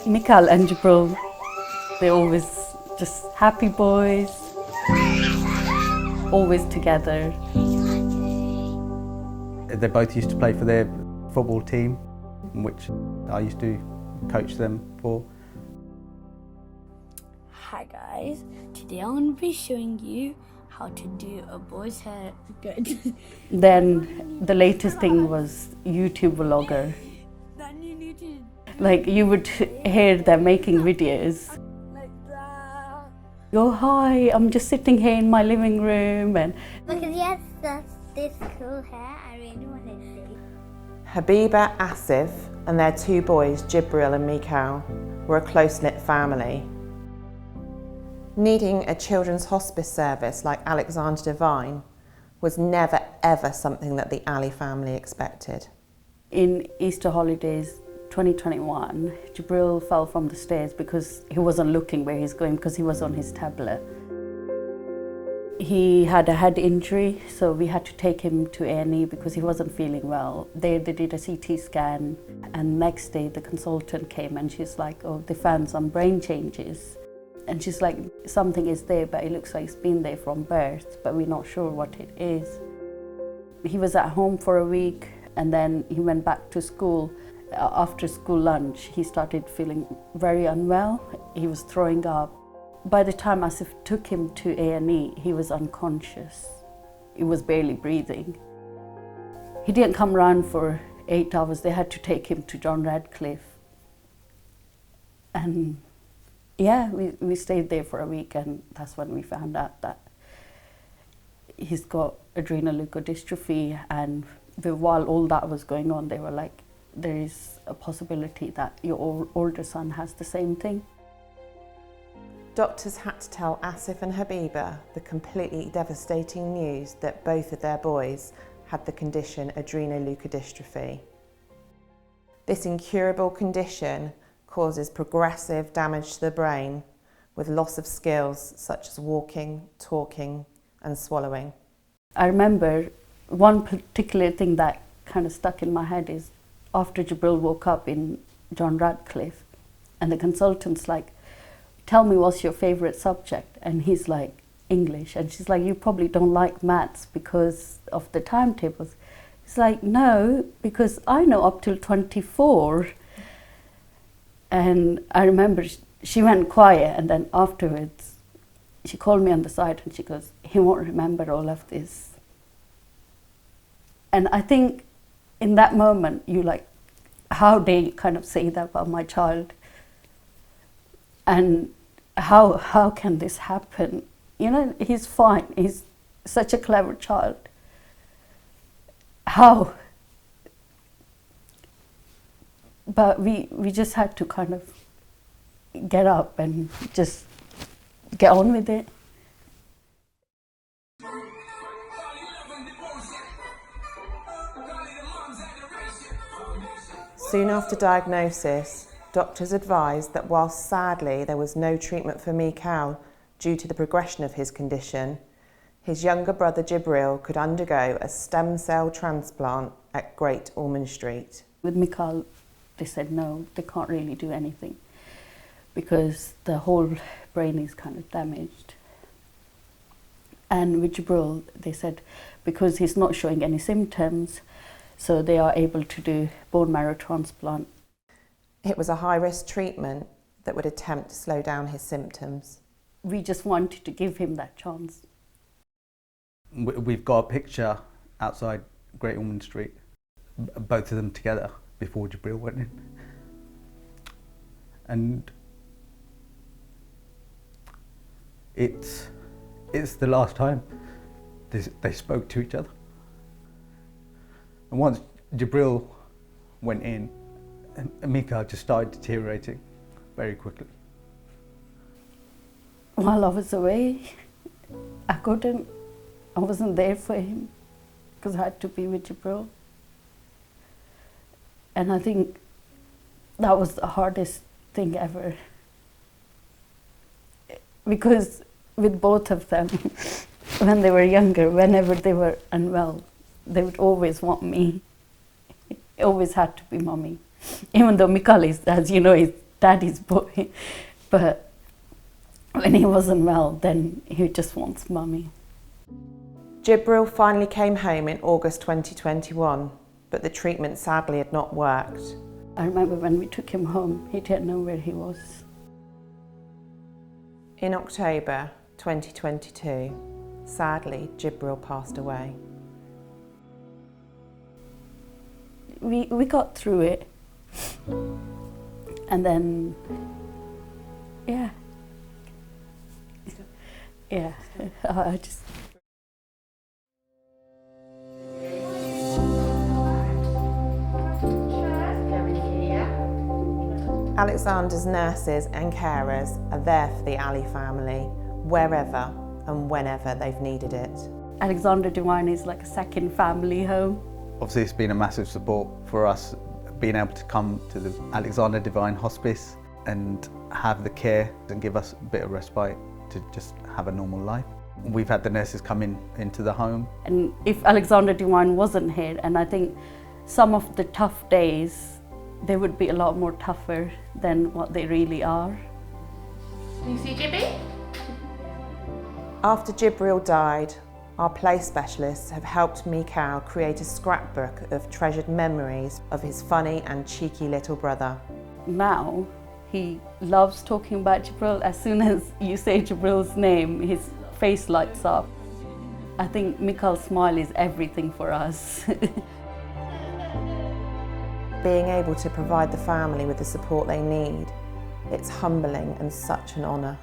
Mekaal and Jibreel, they're always just happy boys, always together. They both used to play for their football team, which I used to coach them for. Hi guys, today I'm going to be showing you how to do a boy's hair good. Then the latest thing was YouTube vlogger. Then you need to Like you would hear them making videos. like that. Go, hi, I'm just sitting here in my living room and Because yes, that's this cool hair. I really want to see. Habiba, Asif and their two boys, Jibreel and Meekal, were a close-knit family. Needing a children's hospice service like Alexander Devine was never ever something that the Ali family expected. in Easter holidays 2021, Jibreel fell from the stairs because he wasn't looking where he's going because he was on his tablet. He had a head injury, so we had to take him to A&E because he wasn't feeling well. They did a CT scan, and next day the consultant came and she's like, oh, they found some brain changes. And she's like, something is there, but it looks like it's been there from birth, but we're not sure what it is. He was at home for a week, and then he went back to school. After school lunch, he started feeling very unwell. He was throwing up. By the time Asif took him to A&E, he was unconscious. He was barely breathing. He didn't come around for 8 hours. They had to take him to John Radcliffe. And yeah, we stayed there for a week, and that's when we found out that he's got adrenal leukodystrophy. And while all that was going on, they were like, there is a possibility that your older son has the same thing. Doctors had to tell Asif and Habiba the completely devastating news that both of their boys had the condition adrenoleukodystrophy. This incurable condition causes progressive damage to the brain with loss of skills such as walking, talking and swallowing. I remember one particular thing that kind of stuck in my head is after Jibreel woke up in John Radcliffe and the consultant's like, tell me what's your favorite subject? And he's like, English. And she's like, you probably don't like maths because of the timetables. He's like, no, because I know up till 24. And I remember she went quiet, and then afterwards she called me on the side and she goes, he won't remember all of this. And I think in that moment you like, how they kind of say that about my child, and how can this happen? You know, he's fine, he's such a clever child. How? But we just had to kind of get up and just get on with it. Soon after diagnosis, doctors advised that whilst sadly there was no treatment for Meekal due to the progression of his condition, his younger brother Jibreel could undergo a stem cell transplant at Great Ormond Street. With Mekaal, they said no, they can't really do anything because the whole brain is kind of damaged. And with Jibreel, they said because he's not showing any symptoms, so they are able to do bone marrow transplant. It was a high-risk treatment that would attempt to slow down his symptoms. We just wanted to give him that chance. We've got a picture outside Great Ormond Street, both of them together before Jibreel went in. And it's the last time they spoke to each other. And once Jibreel went in, Meekal just started deteriorating very quickly. While I was away, I wasn't there for him because I had to be with Jibreel. And I think that was the hardest thing ever. Because with both of them, when they were younger, whenever they were unwell, they would always want me. It always had to be mommy. Even though Mekaal is, as you know, is daddy's boy. But when he wasn't well, then he just wants mummy. Jibreel finally came home in August 2021, but the treatment sadly had not worked. I remember when we took him home, he didn't know where he was. In October 2022, sadly, Jibreel passed away. We got through it. And then, yeah. Yeah, I just... Alexander's nurses and carers are there for the Ali family, wherever and whenever they've needed it. Alexander Devine is like a second family home. Obviously, it's been a massive support for us being able to come to the Alexander Devine Hospice and have the care and give us a bit of respite to just have a normal life. We've had the nurses come into the home. And if Alexander Devine wasn't here, and I think some of the tough days, they would be a lot more tougher than what they really are. You see Jibby? After Jibreel died, our play specialists have helped Mekaal create a scrapbook of treasured memories of his funny and cheeky little brother. Now, he loves talking about Jibreel. As soon as you say Jibreel's name, his face lights up. I think Meekal's smile is everything for us. Being able to provide the family with the support they need, it's humbling and such an honour.